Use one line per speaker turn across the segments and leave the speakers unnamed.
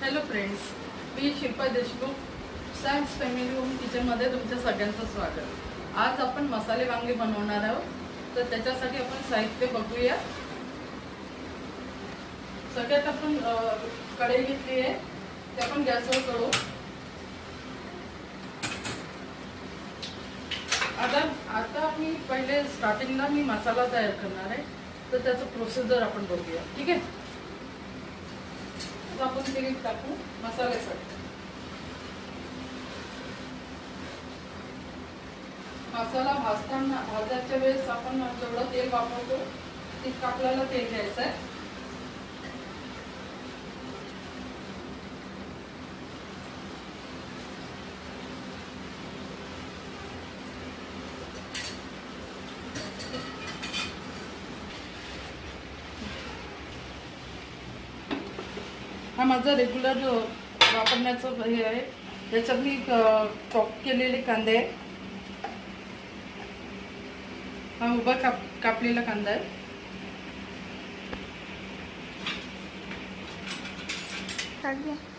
Hello friends, मी Shilpa Deshmukh Sam's family home किचनमध्ये तुमच्या सगळ्यांचं स्वागत। आज आपण मसाले वांगे बनवणार आहोत, तर त्याच्यासाठी आपण साहित्य बघूया। सगळ्यात आपण कढई घेतली आहे, ते आपण गॅसवर करू। आता मी पहिले स्टार्टिंगला मी मसाला तयार करणार आहे, तर त्याचं प्रोसिजर आपण बघूया, ठीक आहे। आता आपण तेल टाकू मसाल्यासाठी। मसाला भाजायच्या वेळेस आपण जेवढं तेल वापरतो तितकं आपल्याला तेल घ्यायचं आहे। हा माझा रेग्युलर वापरण्याचं हे आहे। त्याच्यात मी चॉप केलेले कांदे, हा उभा कापलेला कांदा आहे।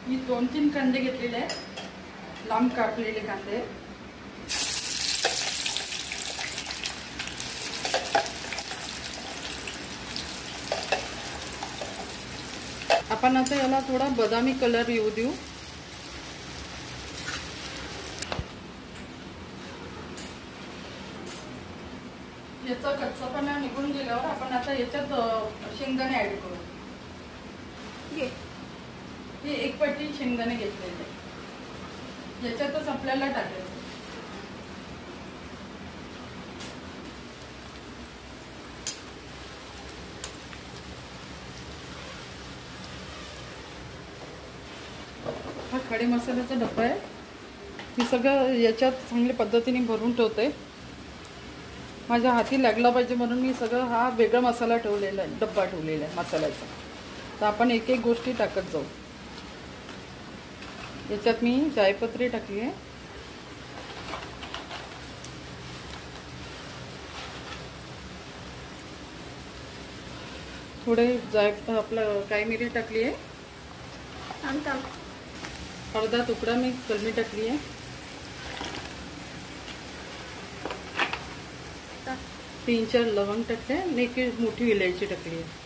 मी 2-3 कांदे घेतलेले आहेत, लांब कापलेले कांदे। आपण आता याला थोडा बदामी कलर येऊ देऊ। याचा कच्चापणा निघून गेल्यावर आपण आता याच्यात शेंगदाणे ऍड करू। हे 1 पट्टी शेंगदाणे घेतलेले, याच्यातच आपल्याला टाकायचं। हा खडे मसाल्याचा डब्बा आहे, मी सगळं याच्यात चांगल्या पद्धतीने भरून ठेवते। माझ्या हाती लागला पाहिजे म्हणून मी सगळं हा वेगळा मसाला ठेवलेला आहे, डब्बा ठेवलेला आहे मसाल्याचा। तर आपण एक एक गोष्टी टाकत जाऊ। याच्यात मी जायपत्री टाकली आहे, थोडे आपलं काळी मिरी टाकली आहे, अर्धा तुकडा मी कलमी टाकली आहे, 3-4 लवंग टाकले आणि 1 मोठी इलायची टाकली आहे।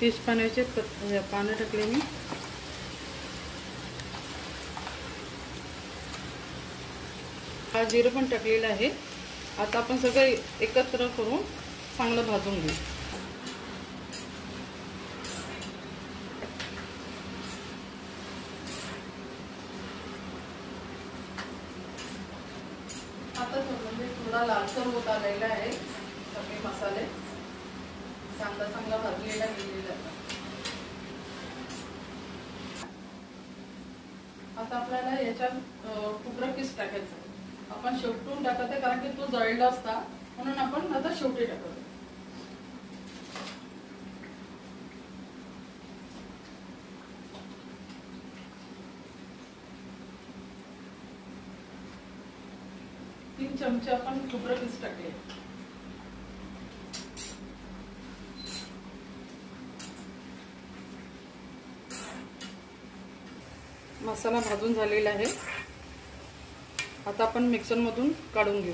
तेजपाण्याचे पानं टाकले मी। हा जिरं पण टाकलेलं आहे। आता आपण सगळं एकत्र करून चांगलं भाजून घेऊ। आता थोडा लालसर होत आलेला आहे, सगळे मसाले चांगला भाजलेला गेलेला आहे। आता आपल्याला याच्यात खोबरं किस टाकायचं। आपण शेवटून टाकत आहे, कारण की तो जळला असता, म्हणून आपण आता शेवटी टाकतो। तीन चमचे आपण खोबरं किस टाकले। मसाला भाजून झालेला आहे, आता आपण मिक्सर मधून काढून घेऊ।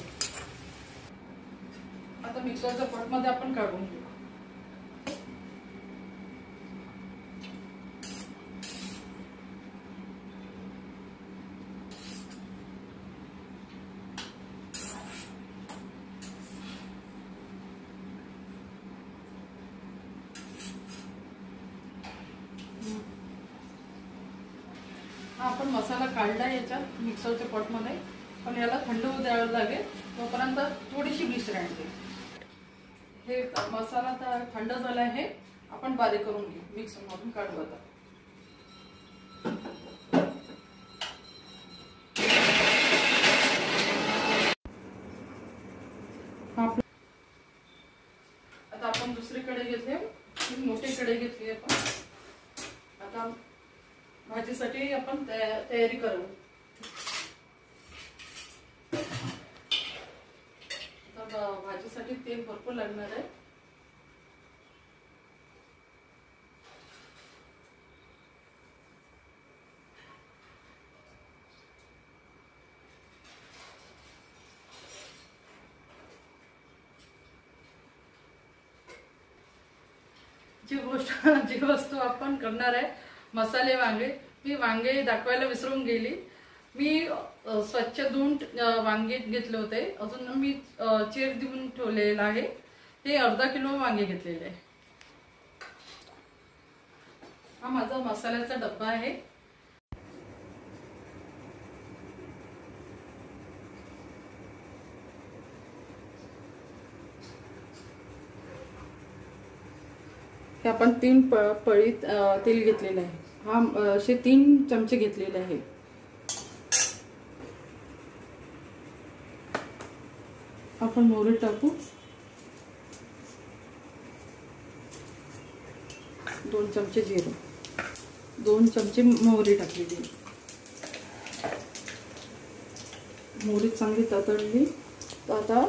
आता मिक्सरच्या पॉटमध्ये आपण काढून घेऊ। आपण मसाला काढला याच्यात मिक्सरच्या पॉटमध्ये, पण याला थंड होऊ द्यावं लागेल, तोपर्यंत थोडीशी मिश्रण घे। हे मसाला तर थंड झाला आहे, आपण बारीक करून घेऊ, मिक्सर मधून काढू। आता आपण दुसरी कढई घेतली, मोठी कढई घेतली आपण। आता भाजीसाठी आपण तयारी करू। यासाठी तेल भरपूर लागणार आहे. जी वस्तू आपण करणार आहे मसाले वांगे, मी वांगे दाखवायला विसरून गेली. मी स्वच्छ धुवून वांगे घेतले होते, अजून मी चीर देऊन ठेवलेला आहे. हे अर्धा किलो वांगे घेतलेले आहे. हा माझा मसाल्याचा डब्बा आहे. हे आपण 3 पळी तेल घेतलेले आहे. हा असे 3 चमचे घेतलेले आहे. आपण मोहरी टाकू. 2 चमचे जिरे, 2 चमचे मोहरी टाकलेली. मोहरी चांगली तळली तर आता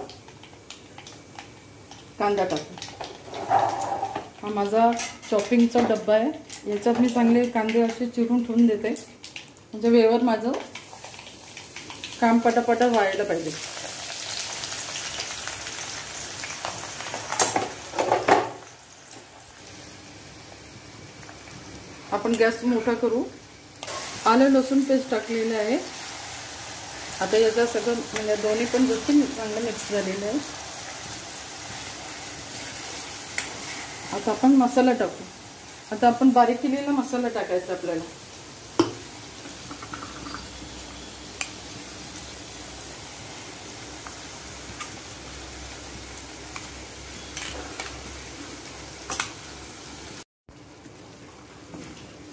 कांदा टाकू. हा माझा चॉपिंगचा डब्बा आहे. याच्यात मी चांगले कांदे असे चिरून ठेवून देते, म्हणजे वेळेवर माझं काम पटापटा व्हायला पाहिजे. आपण गॅस मोठा करू. आलं लसूण पेस्ट टाकलेलं आहे. आता याचा सगळं म्हणजे दोन्ही पण गोष्टी चांगलं मिक्स झालेलं आहे. आता आपण मसाला टाकू. आता आपण बारीक केलेला मसाला टाकायचा आपल्याला.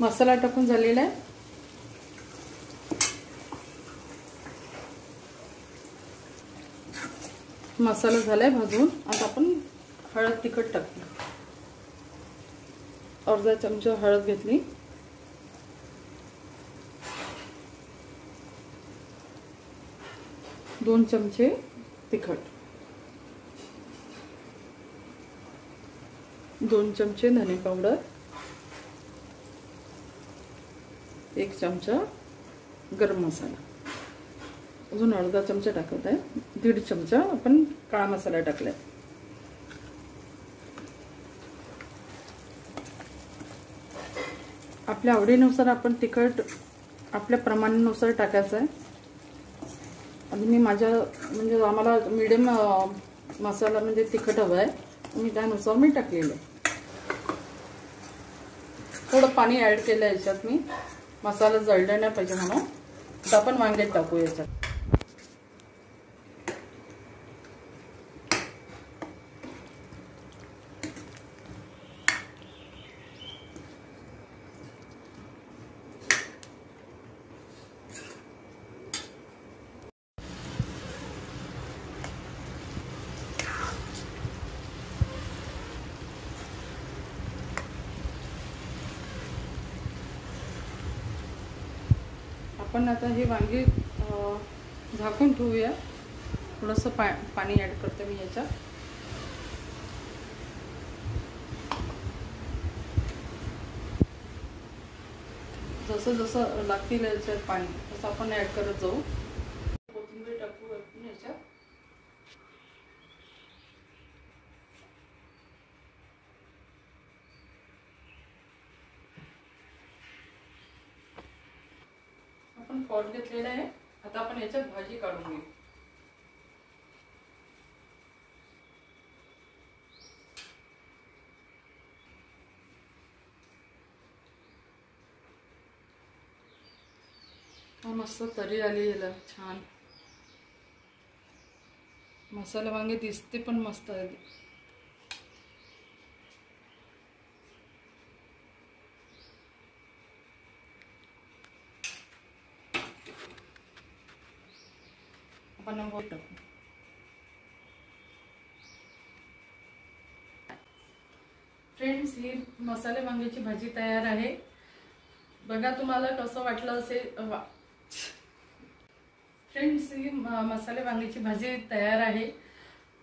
मसाला टाकून झालेला आहे. मसाला झालाय भाजून. आता आपण हळद तिखट टाकू. अर्धा चमचा हळद घेतली. 2 चमचे तिखट, 2 चमचे धने पावडर, 1 चमचा गरम मसाला, अजून अर्धा चमचा टाकत आहे. 1.5 चमचा आपण काळा मसाला टाकलाय. आपल्या आवडीनुसार आपण तिखट आपल्या प्रमाणानुसार टाकायचं आहे. आणि मी माझ्या म्हणजे आम्हाला मीडियम मसाला म्हणजे तिखट हवा आहे, मी त्यानुसार मी टाकलेलं आहे. थोडं पाणी ॲड केलं आहे याच्यात मी, मसाला जळला नाही पाहिजे म्हणून. आता आपण वांगे टाकू याच्यात. आपण आता हे वांगे झाकून ठेवूया. थोडंसं पाणी ॲड करते मी याच्यात. जसं जसं लागतील याच्यात पाणी तसं आपण ॲड करत जाऊ. कोथिंबीर टाकू आपण याच्यात. आपण पॉट घेतलेला आहे. आता आपण याच्यात भाजी काढून घेऊ. मस्त तरी आली याला छान. मसाला वांगे दिसते पण मस्त आहे. आपण नंबर टाकू. फ्रेंड्स, ही मसाले वांग्याची भाजी तयार आहे. बघा तुम्हाला कसं वाटलं असेल. फ्रेंड्स, ही मसाले वांग्याची भाजी तयार आहे.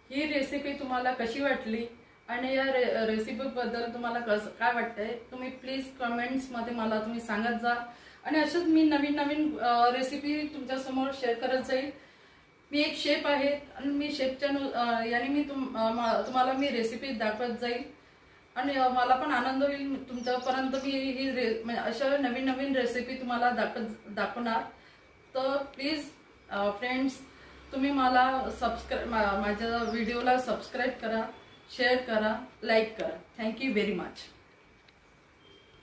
ही रेसिपी तुम्हाला कशी वाटली आणि या रेसिपीबद्दल तुम्हाला काय वाटतंय तुम्ही प्लीज कमेंट्समध्ये मला तुम्ही सांगत जा आणि अशाच मी नवीन नवीन रेसिपी तुमच्यासमोर शेअर करत जाईल। मी एक शेफ आहे आणि मी शेफच्या याने मी तुम्हाला मी रेसिपी दाखवत जाईल आणि मला पण आनंद होईल तुमच्यापर्यंत मी ही म्हणजे अशा नवीन नवीन रेसिपी तुम्हाला दाखवणार। तर प्लीज फ्रेंड्स तुम्ही मला माझ्या व्हिडिओला सबस्क्राईब करा, शेअर करा, लाईक करा। Thank you very much.